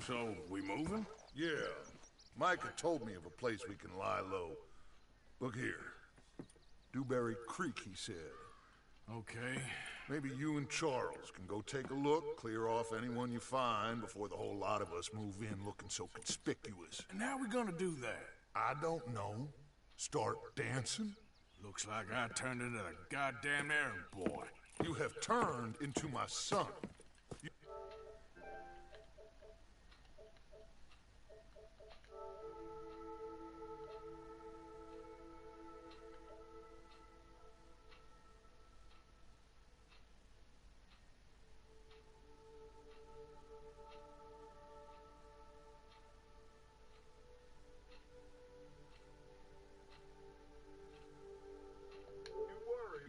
So, we moving? Yeah. Micah told me of a place we can lie low. Look here. Dewberry Creek, he said. Okay. Maybe you and Charles can go take a look, clear off anyone you find before the whole lot of us move in looking so conspicuous. And how we gonna do that? I don't know. Start dancing? Looks like I turned into a goddamn errand boy. You have turned into my son.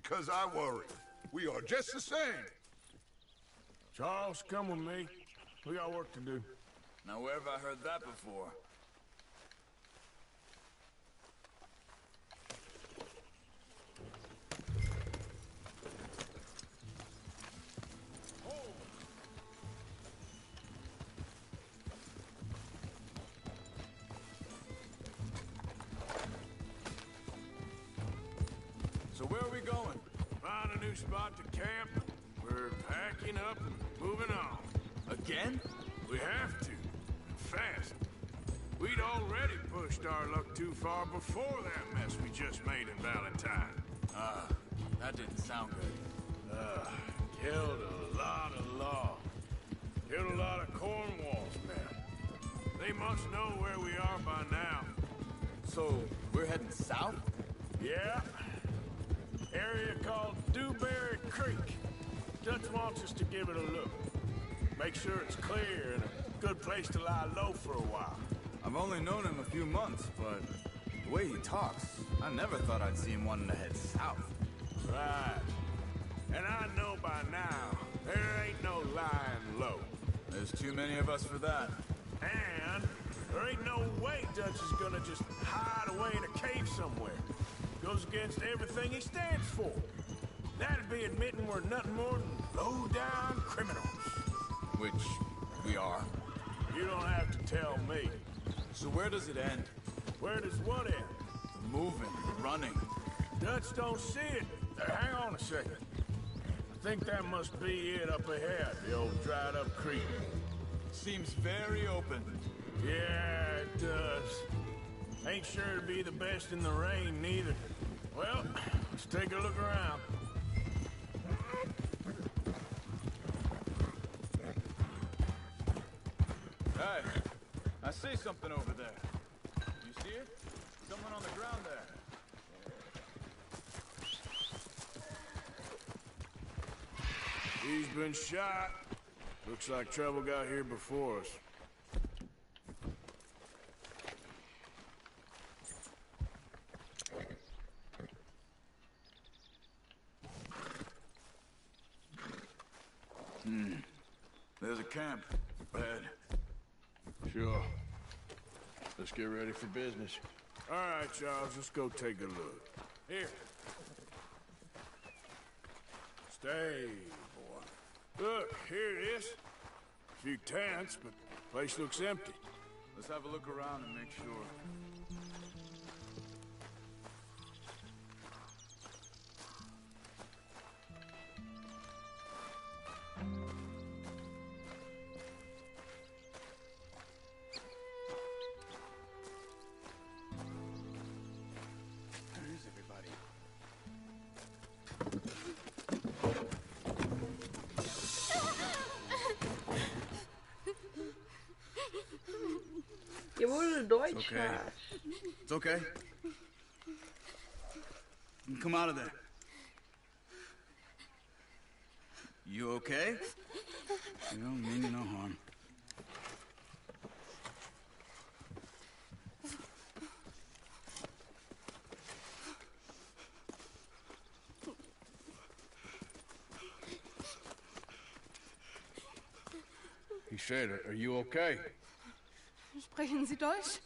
Because I worry. We are just the same. Charles, come with me. We got work to do. Now where have I heard that before? So where are we going? Find a new spot to camp. We're packing up and moving on. Again? We have to. And fast. We'd already pushed our luck too far before that mess we just made in Valentine. That didn't sound good. Killed a lot of law. Killed a lot of Cornwall's men. They must know where we are by now. So, we're heading south? Yeah. Area called Dewberry Creek. Dutch wants us to give it a look. Make sure it's clear and a good place to lie low for a while. I've only known him a few months, but the way he talks, I never thought I'd see him wanting to head south. Right. And I know by now, there ain't no lying low. There's too many of us for that. And there ain't no way Dutch is gonna just hide away in a cave somewhere. Goes against everything he stands for. That'd be admitting we're nothing more than low-down criminals. Which we are. You don't have to tell me. So where does it end? Where does what end? The moving, the running. Dutch don't see it. Hang on a second. I think that must be it up ahead, the old dried-up creek. Seems very open. Yeah, it does. Ain't sure it'd be the best in the rain, neither. Well, let's take a look around. Hey, I see something over there. You see it? Someone on the ground there. He's been shot. Looks like trouble got here before us. There's a camp ahead. Sure. Let's get ready for business. All right, Charles, let's go take a look. Here. Stay, boy. Look, here it is. A few tents, but the place looks empty. Let's have a look around and make sure. Je wurde Deutsch. Okay. It's okay. You can come out of there. You okay? You don't mean you no harm. He said, are you okay? Sprechen Sie Deutsch?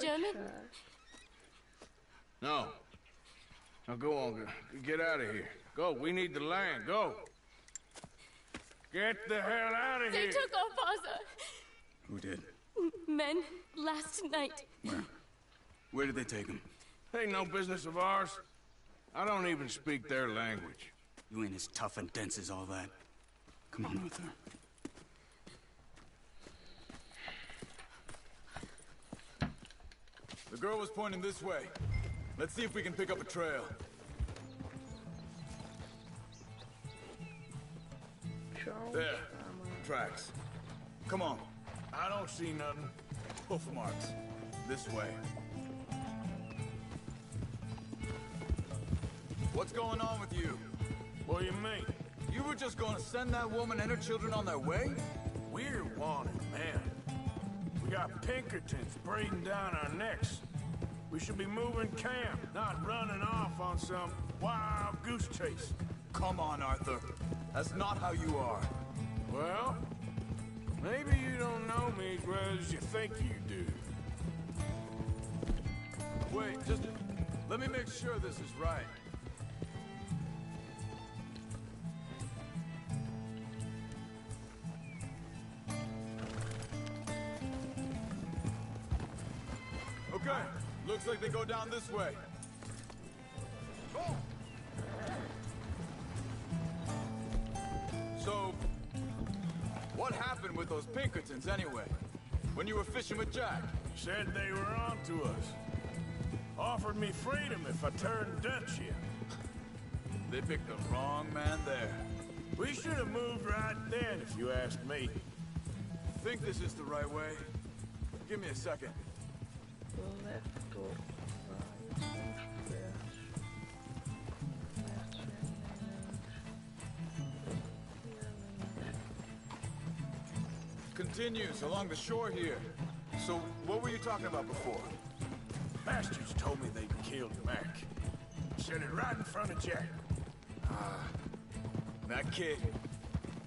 German? No. Now go on, get out of here. Go, we need the land, go. Get the hell out of They here. took our father. Who did? Men, last night. Where? Where did they take him? Ain't no business of ours. I don't even speak their language. You ain't as tough and dense as all that. Come on, Arthur. The girl was pointing this way. Let's see if we can pick up a trail. There. Tracks. Come on. I don't see nothing. Hoof marks. This way. What's going on with you? What do you mean? You were just gonna send that woman and her children on their way? We're wanted, man. We got Pinkertons breathing down our necks. We should be moving camp, not running off on some wild goose chase. Come on, Arthur. That's not how you are. Well, maybe you don't know me as well as you think you do. Wait, just let me make sure this is right. Okay, looks like they go down this way. So, what happened with those Pinkertons anyway? When you were fishing with Jack? Said they were on to us. Offered me freedom if I turned Dutch here. They picked the wrong man there. We should have moved right then, if you ask me. Think this is the right way? Give me a second. Left or right, rechts. Rechts en links. Continues along the shore here. So, what were you talking about before? Bastards told me they'd killed Mac. Said it right in front of Jack. That kid.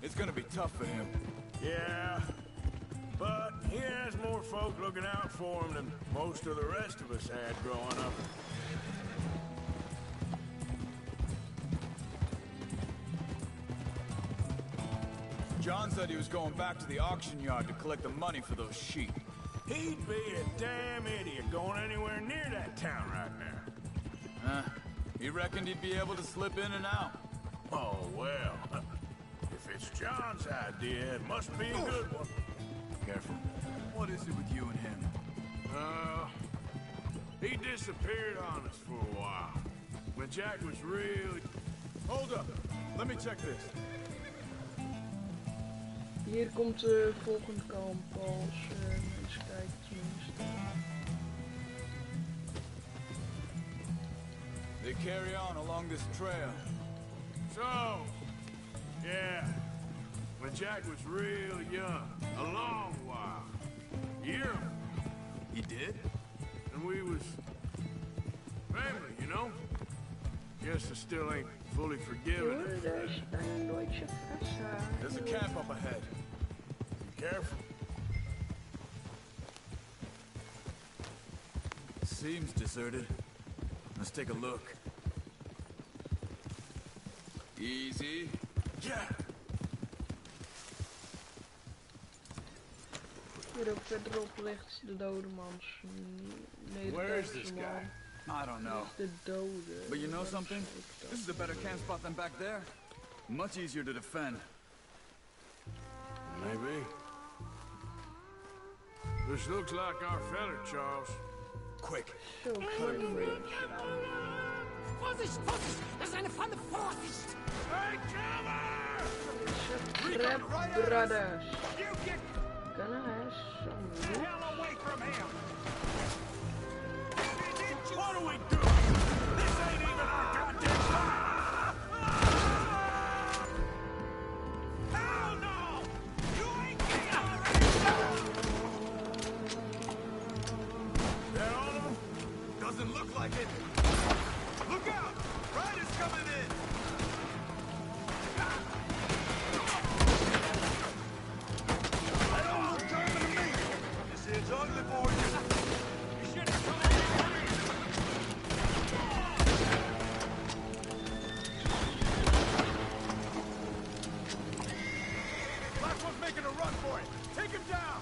It's gonna be tough for him. Yeah, but he has more folk looking out for him than most of the rest of us had growing up. John said he was going back to the auction yard to collect the money for those sheep. He'd be a damn idiot going anywhere near that town right now. He reckoned he'd be able to slip in and out. Oh, well. If it's John's idea, it must be a good one. Careful. What is it with you and him? He disappeared on us for a while. When Jack was really... Hold up. Let me check this. Hier komt de volgende kamp als mensen kijken tenminste. They carry on along this trail. So, yeah, when Jack was real young, a long while. Year, He did? and we was family, you know? Guess I still ain't fully forgiven her. Daar is een Duitse Fresse. There's a camp up ahead. Be careful. Seems deserted. Let's take a look. Easy. Yeah. Hier ook verderop ligt de dode man. Where is this guy? I don't know. De dode. But you know something? This is a better camp spot than back there. Much easier to defend. Maybe. This looks like our fella, Charles. Quick. Zo, sorry. Vorsicht, Vorsicht! Das ist eine Falle, Vorsicht! Hey, cover! Crap Brothers. You get Gonna have some the loot. hell away from him! What are we doing? This ain't even our goddamn fight! Hell no! You ain't getting already! That all of them? Doesn't look like it. Look out! Riders coming in! They don't look German to me! This is ugly for you. You should have come over here! Last one's making a run for it. Take him down.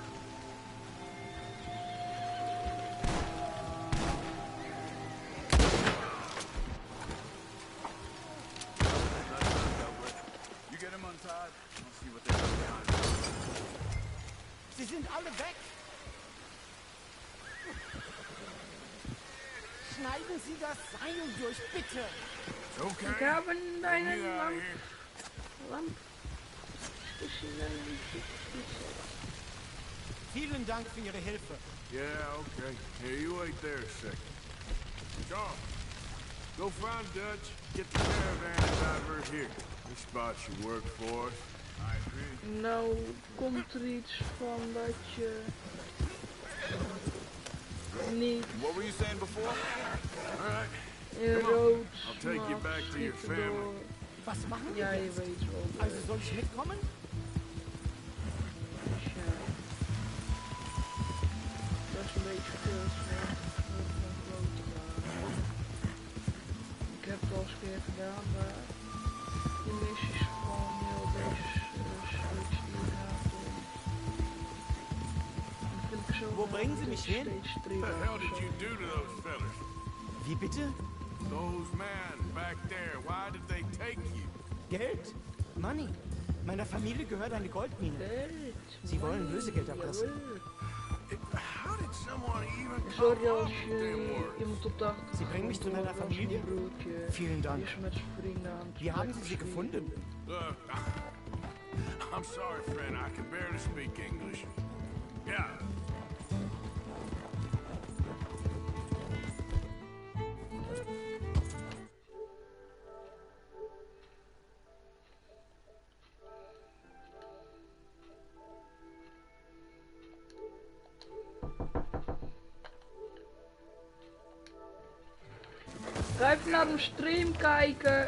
untied. I'll see what they got behind them. Sie sind alle weg. Schneiden Sie das Seil durch, bitte. Okay. Ich habe Get deinen me out of here. Lamp. Vielen Dank für Ihre Hilfe. Yeah, okay. Here, you wait there a second. John, go find Dutch. Get the caravan and divert here. This spot should work for us. I agree. Nou komt er iets van dat je niet What were you saying before? All right. in rood I'll take you mag back to your schieten family. door... Was machen Ja, wir je jetzt? weet wel. Also soll ich mitkommen? Ja. Dat is een beetje veel slecht. Ik heb het al eens een keer gedaan, maar die missies van heel deze switch die gaat om. Dat vind ik zo. Wo bringen Sie mich hin? What the hell did you do to those fellas? Wie bitte? Those men back there, why did they take you? Geld? Money. Meiner Familie gehört eine Goldmine. Sie wollen Lösegeld ablassen. How did someone even Sorry come up als with them je words? iemand op de achtergrond Sie bringen mich zu meiner hoort, als Familie? mijn broertje. Vielen Dank. Die is met zijn vrienden aan het Wie haben Sie sie spelen. gefunden? Look, I'm sorry, friend. I can barely speak English. Yeah. Ga even naar de stream kijken.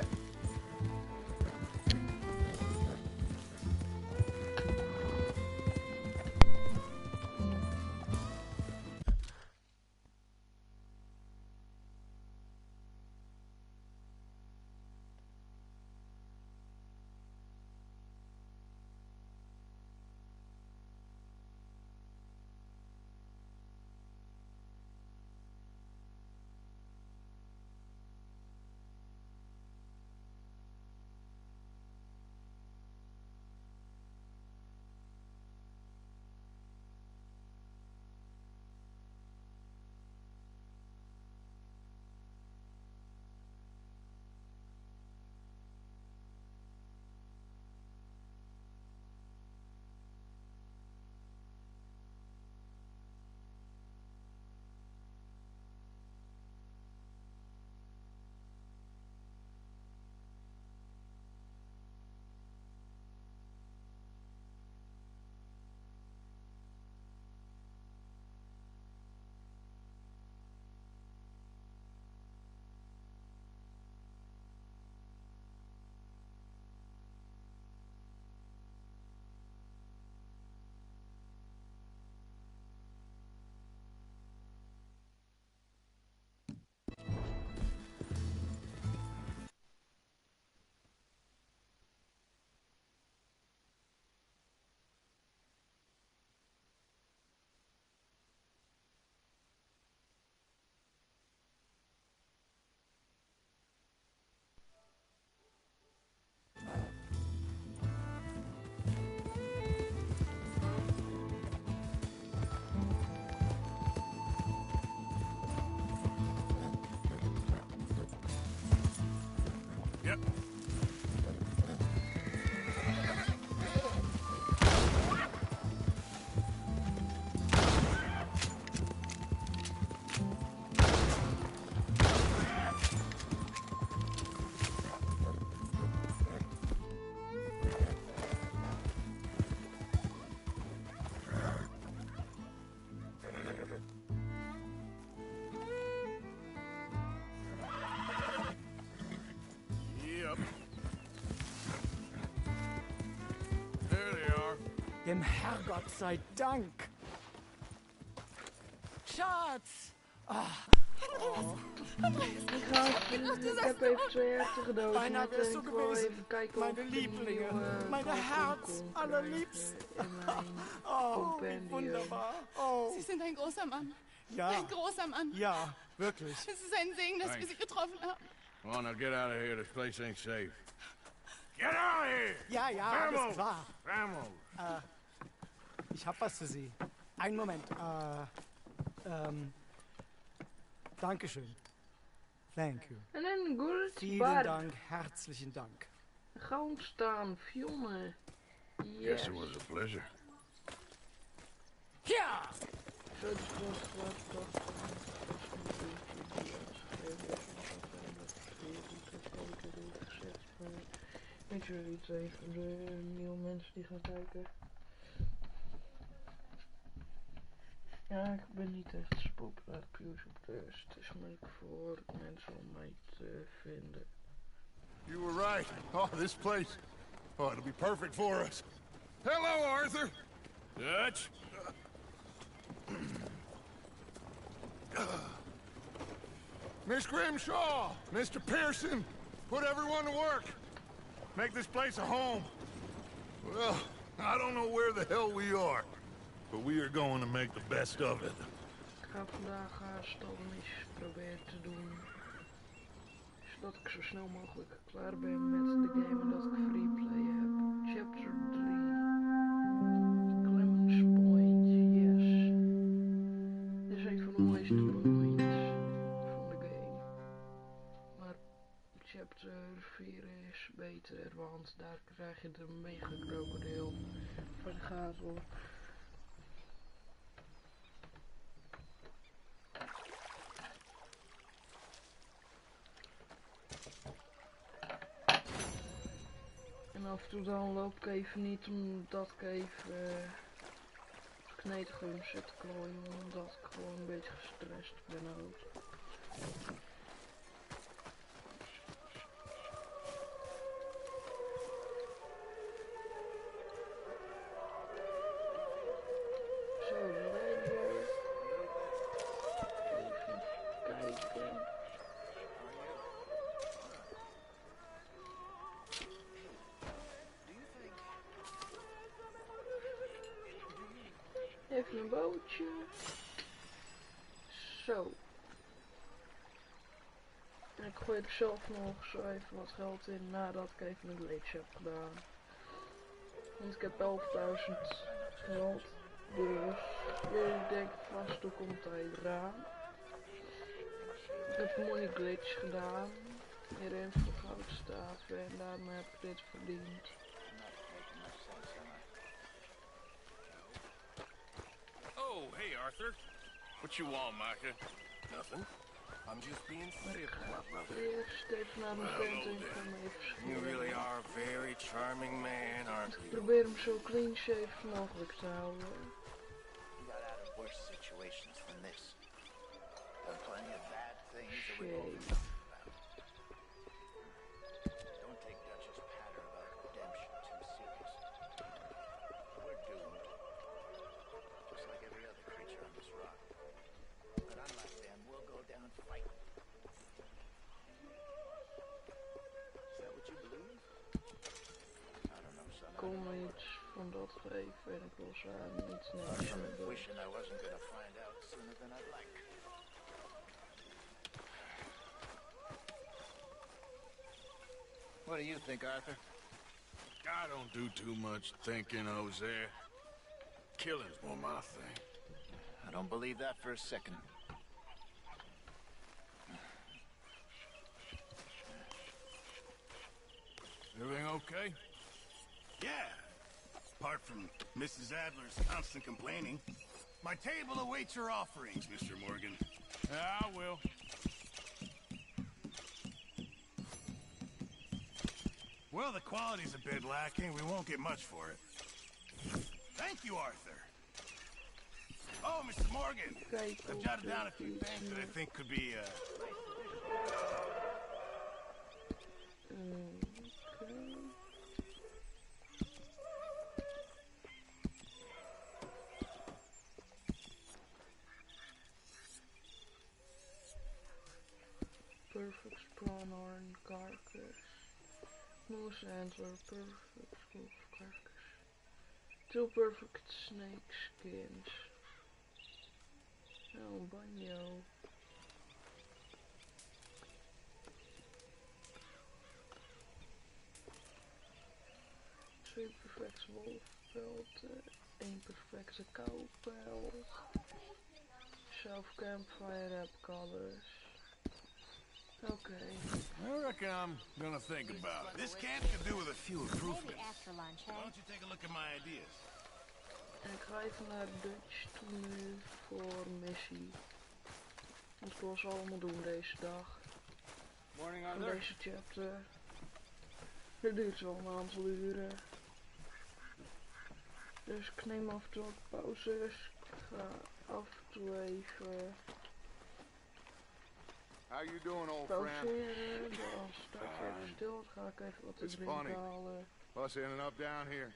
Yep. Yep. There they are. Dem Herrgott sei Dank. Schatz! Ik heb even 2 herten gedood. Beinahe wärst du Ik wil gewesen. even kijken Meine of ik Lieblinge, een nieuwe meine Kalkoen Herz kon allerliebsten. krijgen in mijn Oh, wie compendium. wunderbar. Oh, Sie sind ein großer Mann. ja, Ein großer Mann. ja, wirklich. Es ist ein Segen, dass wir Sie getroffen haben. Come on, now get out of here. This place ain't safe. Get out of here! Ja, ja, alles klar. Vamos! Ich hab was für Sie. Einen Moment. Dankeschön. Thank you. En een goed Vielen bar. Dank, herzlichen Dank. Gaan staan, jongen. Yes, it was a pleasure. Ja! Zo is het toch. Ik wil iets even voor de nieuwe mensen die gaan kijken. Ja, ik ben niet echt zo populair op YouTube, dus het is moeilijk voor mensen om mij te vinden. You were right. Oh, this place. Oh, it'll be perfect for us. Hello, Arthur. Dutch? Miss Grimshaw, Mr. Pearson, put everyone to work. Make this place a home. Well, I don't know where the hell we are, but we are going to make the best of it. Ik ga vandaag stalmisjes proberen te doen. Zodat ik zo snel mogelijk klaar ben met de game en dat ik free play heb. Chapter 3. Clemens Point, yes. Dit is een van de mooiste points van de game. Maar chapter 4 is beter, want daar krijg je de mega krokodil van de gazel. En af en toe dan loop ik even niet omdat ik even knetegum zit te klooien, omdat ik gewoon een beetje gestrest ben ook. Zo, lekker. Even kijken. Even een bootje. Zo. En ik gooi er zelf nog zo even wat geld in nadat ik even een glitch heb gedaan. Want ik heb 11.000 geld. Dus jullie denken vast hoe komt hij eraan. Ik heb een money glitch gedaan. Hierin voor goudstaven en daarmee heb ik dit verdiend. Oh, hey, Arthur. What you want, Micah? Nothing. I'm just being civil, my brother. Eerst even naar mijn vent en ik ga hem even You schilderen. really are a very charming man, aren't Ik you? probeer hem zo clean shave mogelijk te houden. You got out of worse situations than this. Done plenty of bad things that we've all Shave. talked about. Don't take Dutch's patter about redemption too serious. We're doomed. Just like every other creature on this rock. But unlike them, we'll go down fighting. Is that what you believe? I don't know, son. Kom me iets van dat geven en ik wil ze aan iets nemen. I'm wishing I wasn't gonna find out sooner than I'd like. What do you think, Arthur? I don't do too much thinking, Jose. Killing's more my thing. I don't believe that for a second. Everything okay? Yeah. Apart from Mrs. Adler's constant complaining. My table awaits your offerings, Mr. Morgan. Yeah, I will. Well, the quality's a bit lacking. We won't get much for it. Thank you, Arthur. Oh, Mr. Morgan. Kijk I've of jotted down a er few iets things that I think could be, oké. Perfect spawn horn carcass. Moose antler, perfect wolf carcass. Two perfect snake skins. Oh, banjo. 2 perfecte wolfpelten, 1 perfecte koupel. Zelf campfire heb ik alles. Oké. I reckon I'm gonna think about it. This camp could do with a few improvements. After lunch, Why hey? don't you take a look at my ideas? En ik ga even naar Dutch toe nu voor missie. Want ik wil ze allemaal doen deze dag. Morning, Van Arthur. deze chapter. Dit duurt wel een aantal uren. Dus ik neem af en toe wat pauzes. Ik ga af en toe even How you doing, old friend? pauzeren. Dan sta ik even stil. Dan ga ik even wat te It's drinken funny. halen. Us ending up down here.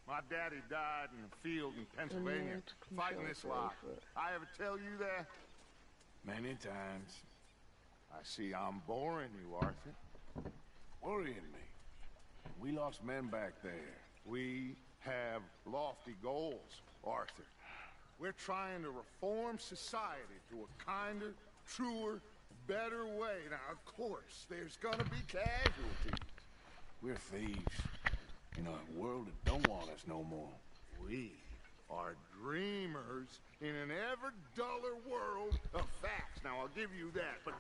My daddy died in a field in Pennsylvania, fighting this lot. I ever tell you that? Many times. I see I'm boring you, Arthur. Worrying me. We lost men back there. We have lofty goals, Arthur. We're trying to reform society to a kinder, truer, better way. Now, of course, there's gonna be casualties. We're thieves. In a world that don't want us no more. We are dreamers in an ever duller world of facts. Now, I'll give you that, but...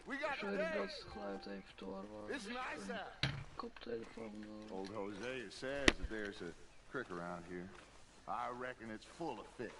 We got Sorry today. dat het geluid even te horen was. It's nice out. Koptelefoon door. Old Hosea says that there's a creek around here. I reckon it's full of fish.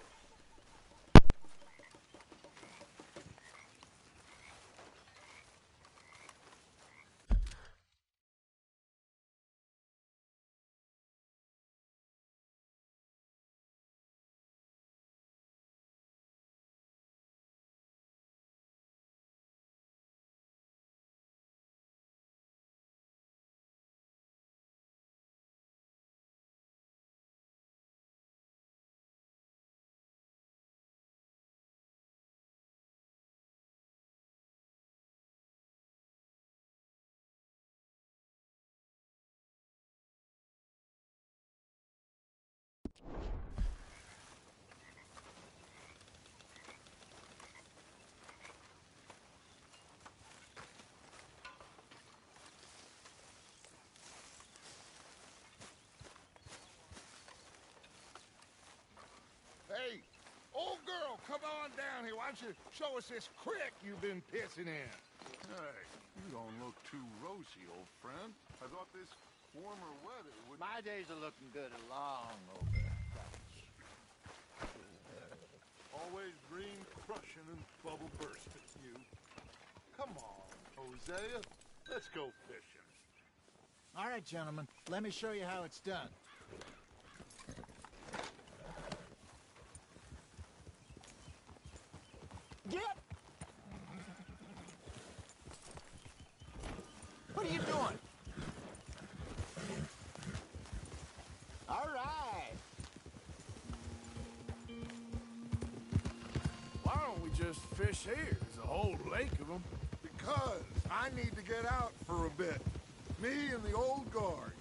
Hey, old girl, come on down here. Why don't you show us this creek you've been pissing in? Hey, you don't look too rosy, old friend. I thought this warmer weather would... My days are looking good along over. Always green crushing and bubble bursting, you. Come on, Hosea. Let's go fishing. All right, gentlemen. Let me show you how it's done. Get! What are you doing? All right. Why don't we just fish here? There's a whole lake of them. Because I need to get out for a bit. Me and the old guard.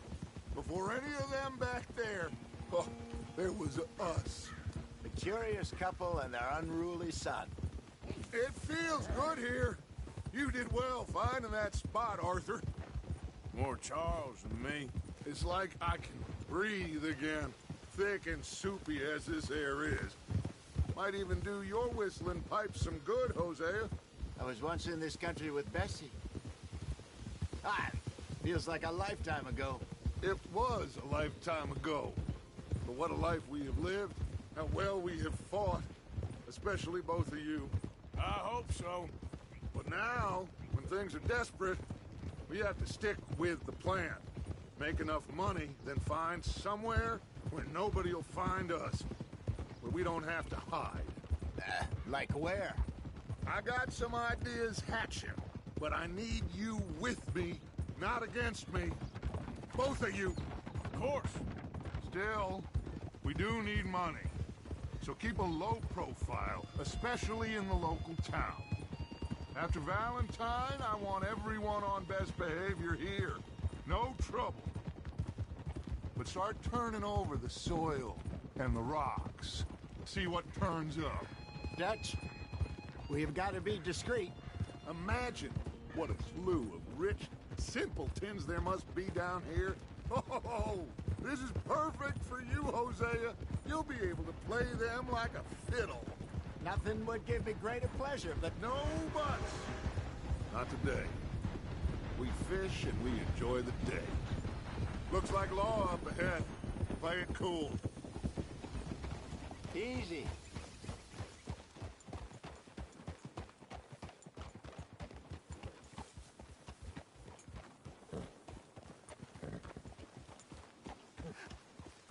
Before any of them back there, oh, there was us. The curious couple and their unruly son. It feels good here. You did well finding that spot, Arthur. More Charles than me. It's like I can breathe again, thick and soupy as this air is. Might even do your whistling pipes some good, Hosea. I was once in this country with Bessie. Ah, feels like a lifetime ago. It was a lifetime ago. But what a life we have lived, how well we have fought, especially both of you. I hope so. But now, when things are desperate, we have to stick with the plan. Make enough money, then find somewhere where nobody will find us. Where we don't have to hide. Like where? I got some ideas hatching, but I need you with me, not against me. Both of you. Of course. Still, we do need money. So keep a low profile, especially in the local town. After Valentine, I want everyone on best behavior here. No trouble. But start turning over the soil and the rocks. See what turns up. Dutch, we've got to be discreet. Imagine what a slew of rich simpletons there must be down here. Oh, this is perfect for you, Hosea. You'll be able to play them like a fiddle. Nothing would give me greater pleasure, but No buts. Not today. We fish and we enjoy the day. Looks like law up ahead. Play it cool. Easy.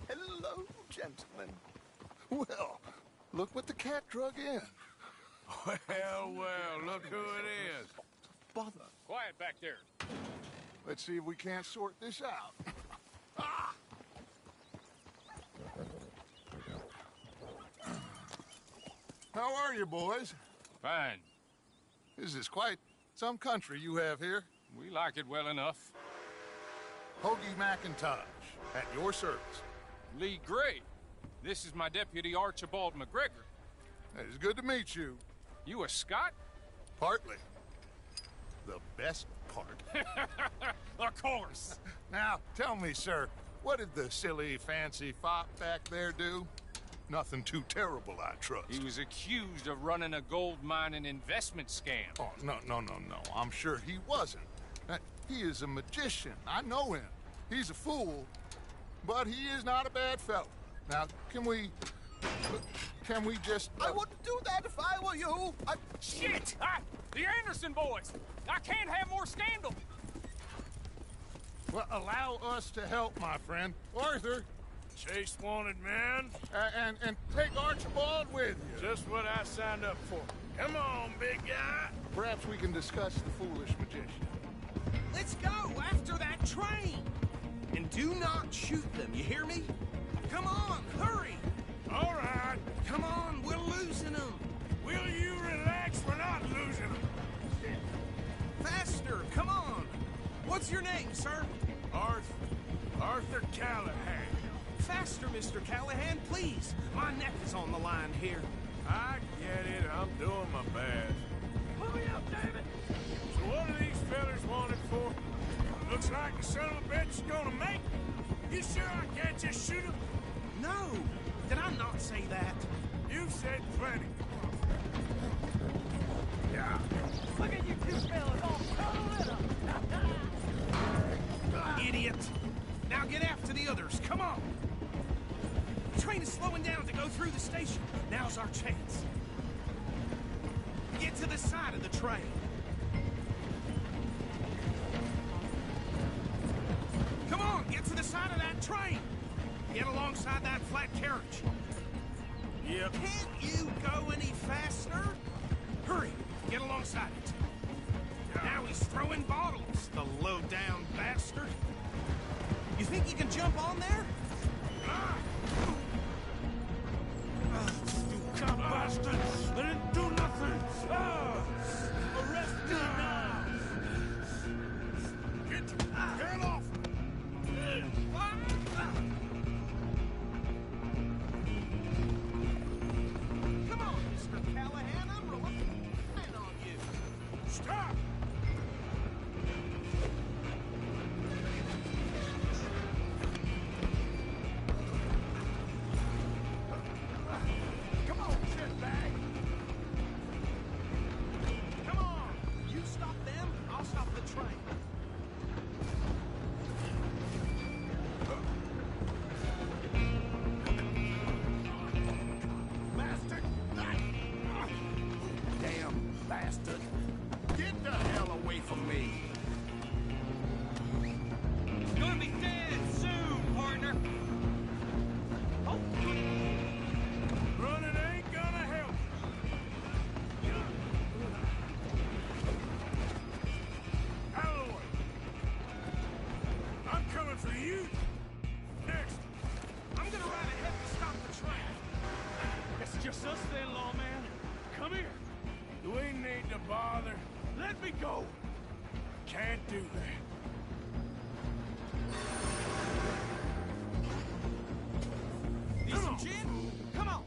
Hello, gentlemen. Well, look what the cat drug in. Well, look who it is. Bother. Quiet back there. Let's see if we can't sort this out. Ah! How are you, boys? Fine. This is quite some country you have here. We like it well enough. Hoagie McIntosh, at your service. Lee Gray. This is my deputy Archibald McGregor. It's good to meet you. You a Scot? Partly. The best part. Of course. Now, tell me, sir, what did the silly, fancy fop back there do? Nothing too terrible, I trust. He was accused of running a gold mining investment scam. Oh, no. I'm sure he wasn't. He is a magician. I know him. He's a fool, but he is not a bad fellow. Now, can we just... I wouldn't do that if I were you. Shit! The Anderson boys! I can't have more scandal! Well, allow us to help, my friend. Arthur. Chase wanted man. And take Archibald with you. Just what I signed up for. Come on, big guy. Perhaps we can discuss the foolish magician. Let's go after that train. And do not shoot them, you hear me? Come on, hurry. All right. Come on, we're losing them. Will you relax? We're not losing them. Faster, come on. What's your name, sir? Arthur Callahan. Faster, Mr. Callahan, please. My neck is on the line here. I get it. I'm doing my best. Hurry up, David. So what are these fellas wanted for? Looks like the son of a bitch is gonna make it. You sure I can't just shoot him? No, did I not say that? You've said plenty. Yeah. Look at you two fellas all cuddled up. Idiot. Now get after the others, come on. The train is slowing down to go through the station. Now's our chance. Get to the side of the train. Come on, get to the side of that train. Get alongside that flat carriage. Yep. Can't you go any faster? Hurry, get alongside it. Now he's throwing bottles, the low-down bastard. You think you can jump on there? You cop bastards! They didn't do nothing! Arrest me now! Get off! Come on, Mr. Callahan, I'm relying on you. Stop! Come on, shitbag! Come on! You stop them, I'll stop the train. Bastard! Damn bastard! Get the hell away from me! You're gonna be dead soon, partner! Oh. Running ain't gonna help. Out of the way. I'm coming for you. Next. I'm gonna ride ahead to stop the train. It's just us then, lawman. Come here. Do we need to bother? Let me go. Can't do that. Need some gin? Come on.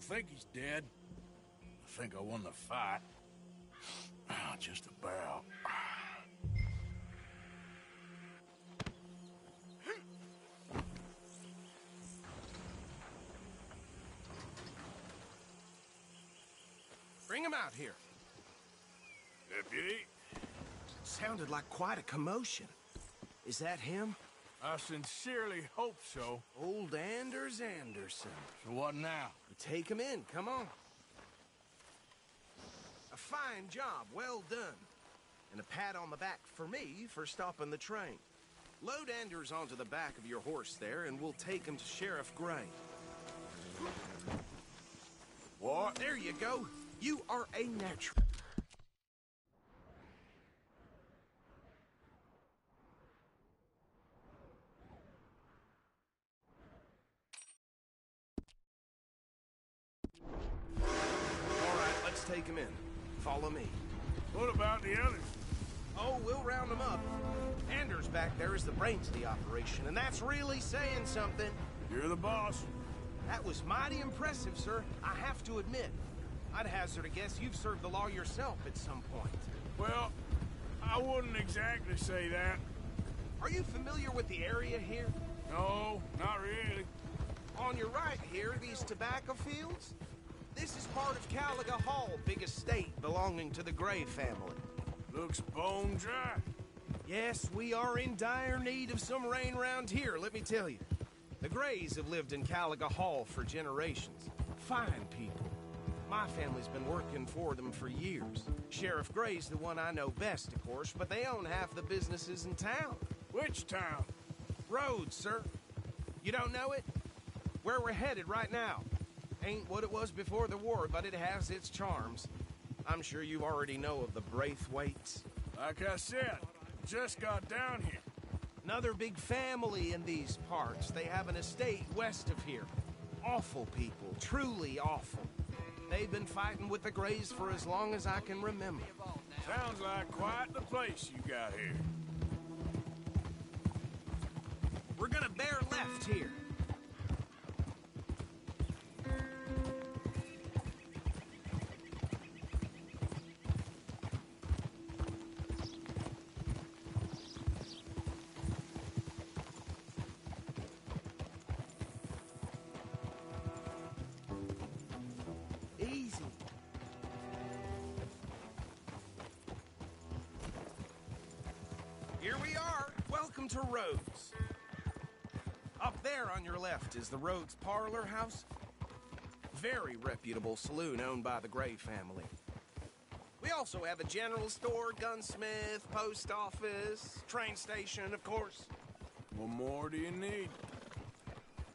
don't think he's dead. I think I won the fight. Just about. Bring him out here. Deputy? Sounded like quite a commotion. Is that him? I sincerely hope so. Old Anders Anderson. So what now? Take him in, come on. A fine job, well done. And a pat on the back for me for stopping the train. Load Anders onto the back of your horse there, and we'll take him to Sheriff Gray. What? There you go. You are a natural. All right, let's take him in. Follow me. What about the others? Oh, we'll round them up. Anders back there is the brains of the operation, and that's really saying something. You're the boss. That was mighty impressive, sir. I have to admit. I'd hazard a guess you've served the law yourself at some point. Well, I wouldn't exactly say that. Are you familiar with the area here? No, not really. On your right here, these tobacco fields? This is part of Caliga Hall, big estate belonging to the Gray family. Looks bone dry. Yes, we are in dire need of some rain round here, let me tell you. The Grays have lived in Caliga Hall for generations. Fine people. My family's been working for them for years. Sheriff Gray's the one I know best, of course, but they own half the businesses in town. Which town? Rhodes, sir. You don't know it? Where we're headed right now. Ain't what it was before the war, but it has its charms. I'm sure you already know of the Braithwaites. Like I said, just got down here. Another big family in these parts. They have an estate west of here. Awful people, truly awful. They've been fighting with the Grays for as long as I can remember. Sounds like quite the place you got here. We're gonna bear left here. Easy. Here we are. Welcome to Rhodes. Up there on your left is the Rhodes Parlor House. Very reputable saloon owned by the Gray family. We also have a general store, gunsmith, post office, train station, of course. What more do you need?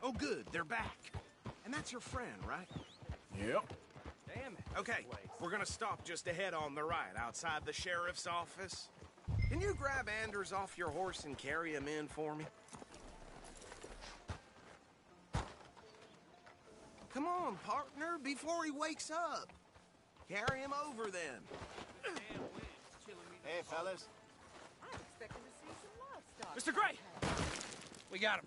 Oh, good. They're back. And that's your friend, right? Yep. Damn it. Okay, we're gonna stop just ahead on the right, outside the sheriff's office. Can you grab Anders off your horse and carry him in for me? Come on, partner, before he wakes up. Carry him over, then. Hey, fellas. I'm expecting to see some livestock. Mr. Gray! We got him.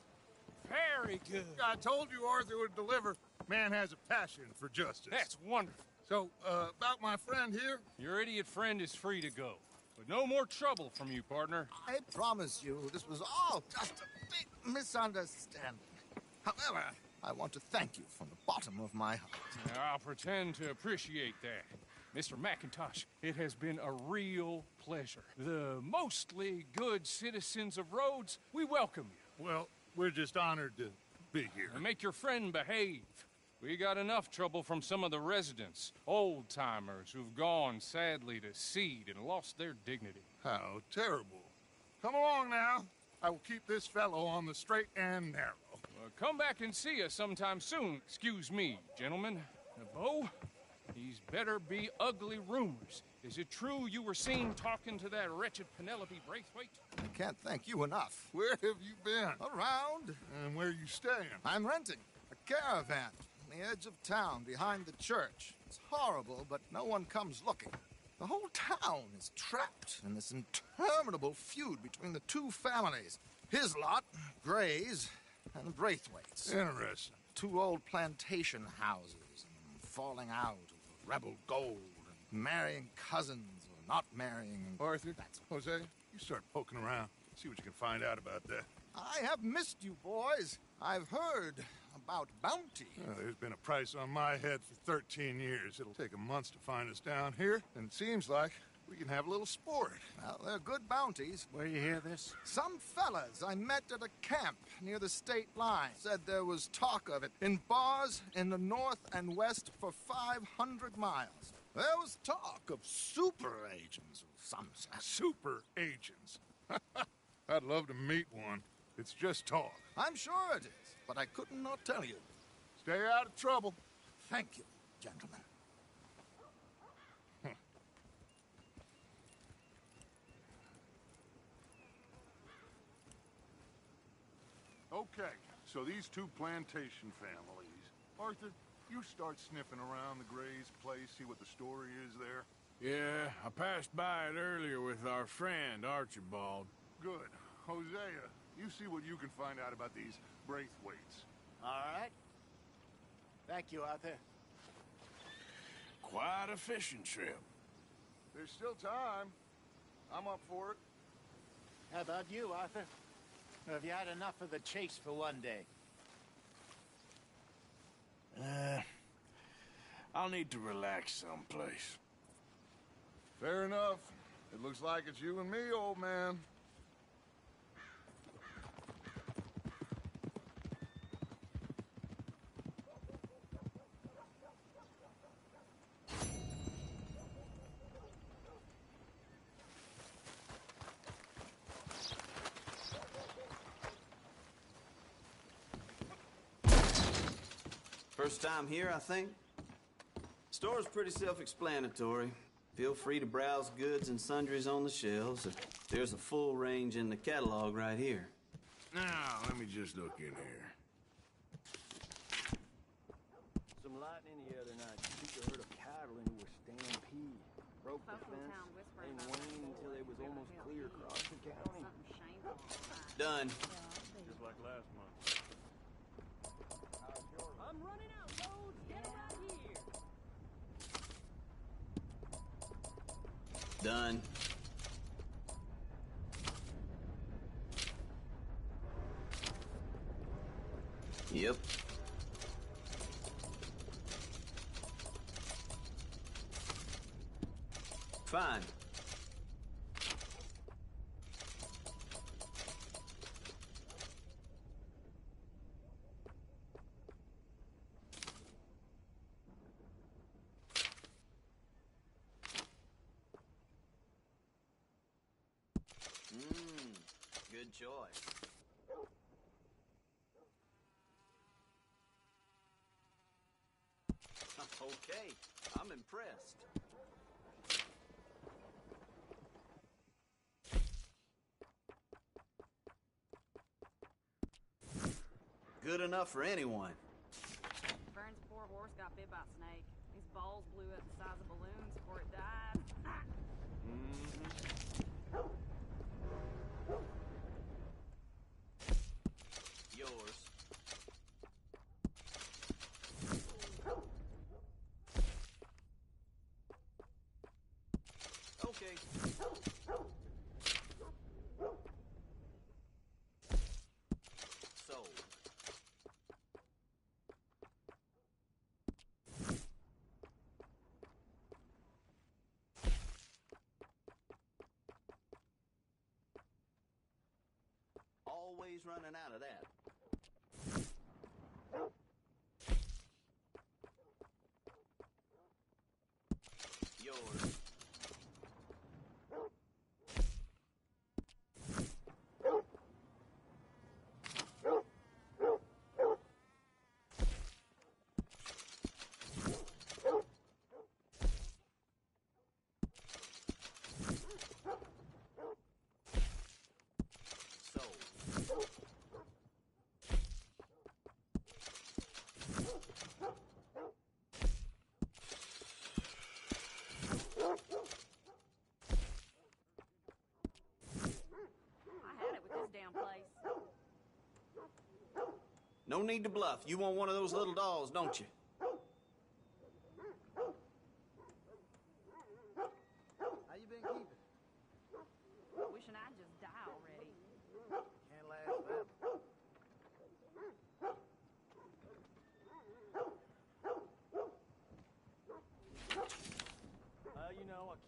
Very good. I told you Arthur would deliver. Man has a passion for justice. That's wonderful. So, about my friend here? Your idiot friend is free to go. But no more trouble from you, partner. I promise you, this was all just a big misunderstanding. However, I want to thank you from the bottom of my heart. I'll pretend to appreciate that. Mr. McIntosh, it has been a real pleasure. The mostly good citizens of Rhodes, we welcome you. Well, we're just honored to be here. And make your friend behave. We got enough trouble from some of the residents, old-timers who've gone, sadly, to seed and lost their dignity. How terrible. Come along now. I will keep this fellow on the straight and narrow. Come back and see us sometime soon. Excuse me, gentlemen. Bo, these better be ugly rumors. Is it true you were seen talking to that wretched Penelope Braithwaite? I can't thank you enough. Where have you been? Around. And where you staying? I'm renting a caravan on the edge of town behind the church. It's horrible, but no one comes looking. The whole town is trapped in this interminable feud between the two families. His lot, Gray's, and the Braithwaites. Interesting. Two old plantation houses. falling out over rebel gold and marrying cousins or not marrying. Arthur, That's Jose, you start poking around. See what you can find out about that. I have missed you, boys. I've heard about bounty. There's been a price on my head for 13 years. It'll take a month to find us down here, and it seems like we can have a little sport. Well, they're good bounties. Where you hear this? Some fellas I met at a camp near the state line said there was talk of it in bars in the north and west for 500 miles. There was talk of super agents of some sort. Super agents. I'd love to meet one. It's just talk. I'm sure it is, but I couldn't not tell you. Stay out of trouble. Thank you, gentlemen. Okay, so these two plantation families. Arthur, you start sniffing around the Gray's place, see what the story is there. Yeah, I passed by it earlier with our friend, Archibald. Good. Hosea, you see what you can find out about these Braithwaites. All right. Thank you, Arthur. Quite a fishing trip. There's still time. I'm up for it. How about you, Arthur? Have you had enough of the chase for one day? I'll need to relax someplace. Fair enough. It looks like it's you and me, old man. First time here, I think. Store's pretty self-explanatory. Feel free to browse goods and sundries on the shelves. There's a full range in the catalog right here. Now, let me just look in here. Some lightning the other night. Took a herd of cattle into a stampede. Broke the fence and waned until it was almost clear across the county. Done. Just like last month. I'm running out, Rhodes. Get it out here. Done. Yep. Fine. Good choice. Okay, I'm impressed. Good enough for anyone. Vern's poor horse got bit by a snake. His balls blew up the size of balloons before it died. Yours. Okay. Sold. Always running out of that. Yours. No need to bluff. You want one of those little dolls, don't you?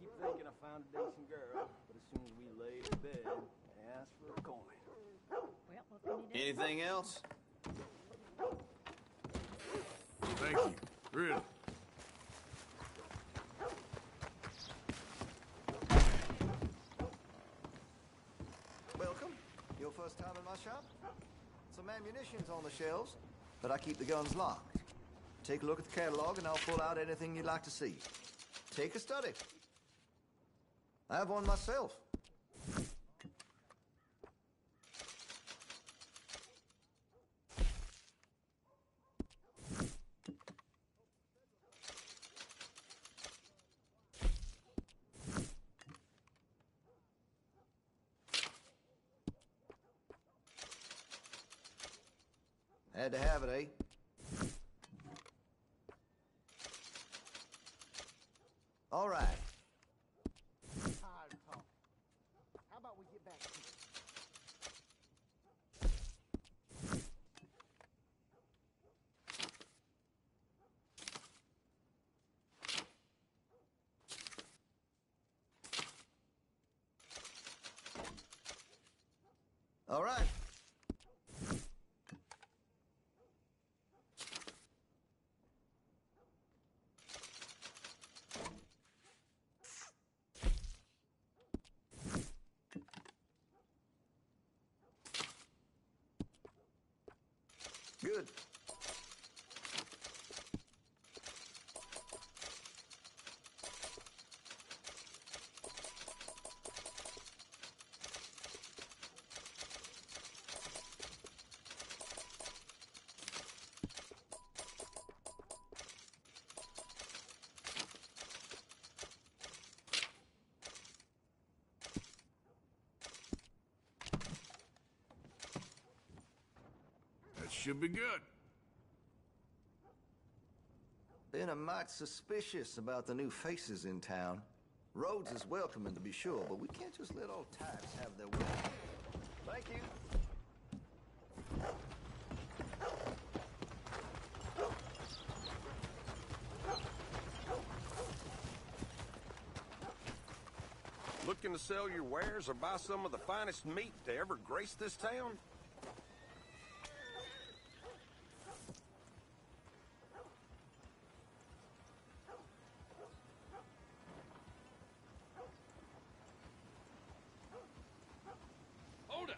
keep thinking I found a decent girl, but as soon as we laid in bed, they asked for a coin. Well, what can you do? Anything else? Thank you. Really. Welcome. Your first time in my shop? Some ammunition's on the shelves, but I keep the guns locked. Take a look at the catalog and I'll pull out anything you'd like to see. Take a study. I have one myself. Had to have it, eh? All right. Tired of talking. How about we get back to it? All right. Good. That should be good. Been a mite suspicious about the new faces in town. Rhodes is welcoming to be sure, but we can't just let old types have their way. Thank you. Looking to sell your wares or buy some of the finest meat to ever grace this town? Hold up.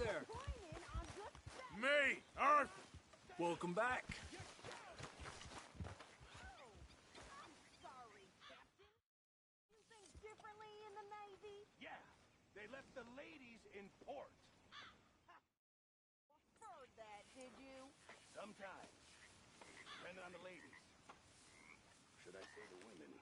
there? Me, Arthur. Welcome back. Differently in the Navy? Yeah, they left the ladies in port. Heard that, did you? Sometimes, depending on the ladies. Should I say the women?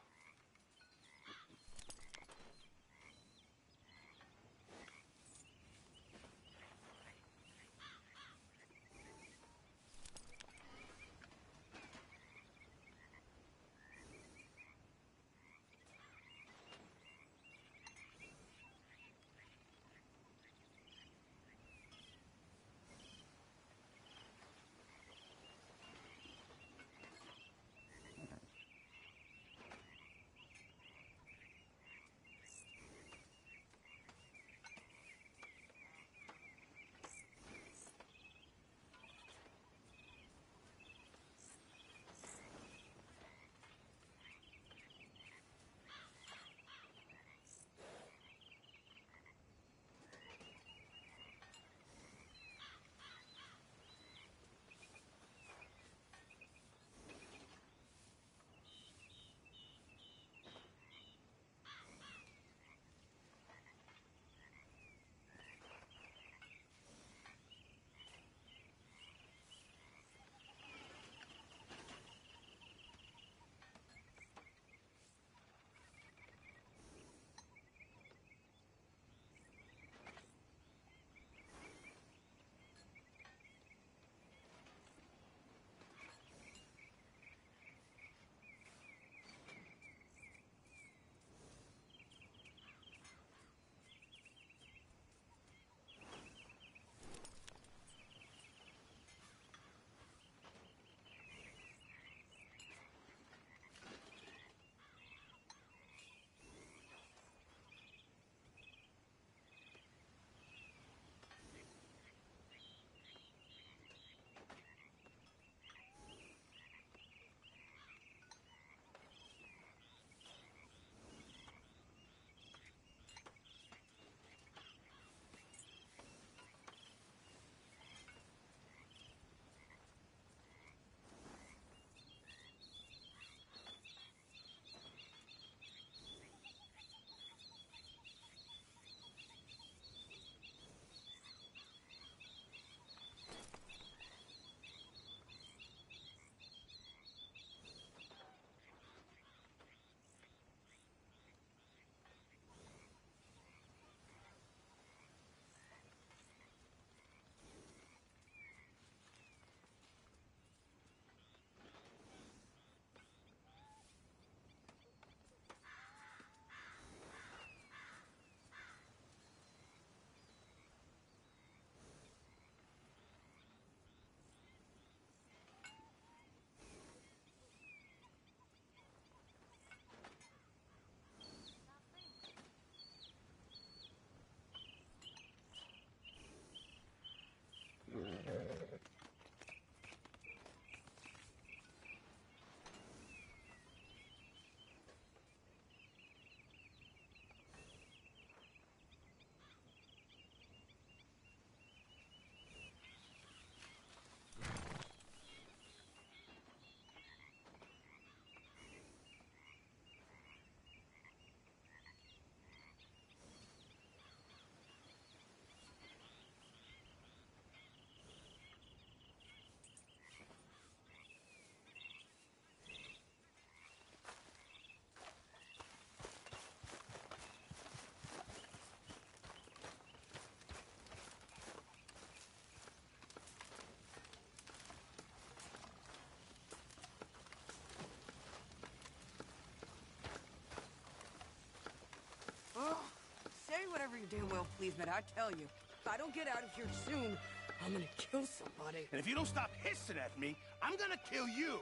whatever you damn well please, but I tell you, if I don't get out of here soon, I'm gonna kill somebody. And if you don't stop hissing at me, I'm gonna kill you.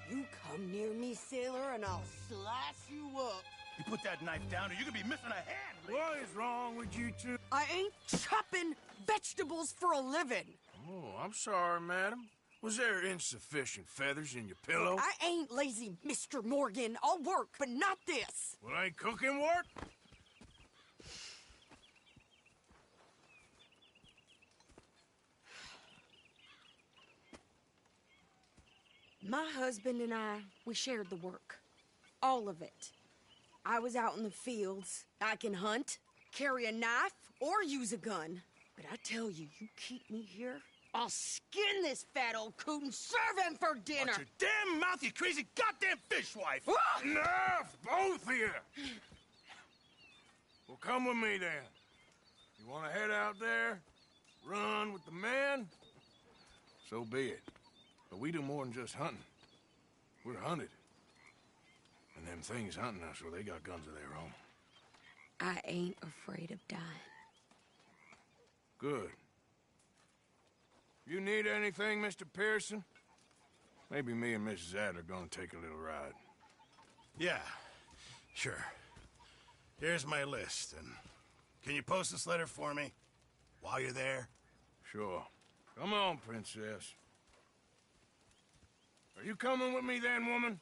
You come near me, sailor, and I'll slice you up. You put that knife down or you're gonna be missing a hand. What is wrong with you two? I ain't chopping vegetables for a living. Oh, I'm sorry, madam. Was there insufficient feathers in your pillow? I ain't lazy, Mr. Morgan. I'll work, but not this. Well, ain't cooking work? My husband and I, we shared the work. All of it. I was out in the fields. I can hunt, carry a knife, or use a gun. But I tell you, you keep me here, I'll skin this fat old coot and serve him for dinner. Watch your damn mouth, you crazy goddamn fishwife! Enough, both of you! Well, come with me, then. You want to head out there, run with the men? So be it. But we do more than just hunting. We're hunted. And them things hunting us, well, they got guns of their own. I ain't afraid of dying. Good. You need anything, Mr. Pearson? Maybe me and Mrs. Adler are gonna take a little ride. Yeah, sure. Here's my list, and can you post this letter for me while you're there? Sure. Come on, Princess. Are you coming with me then, woman?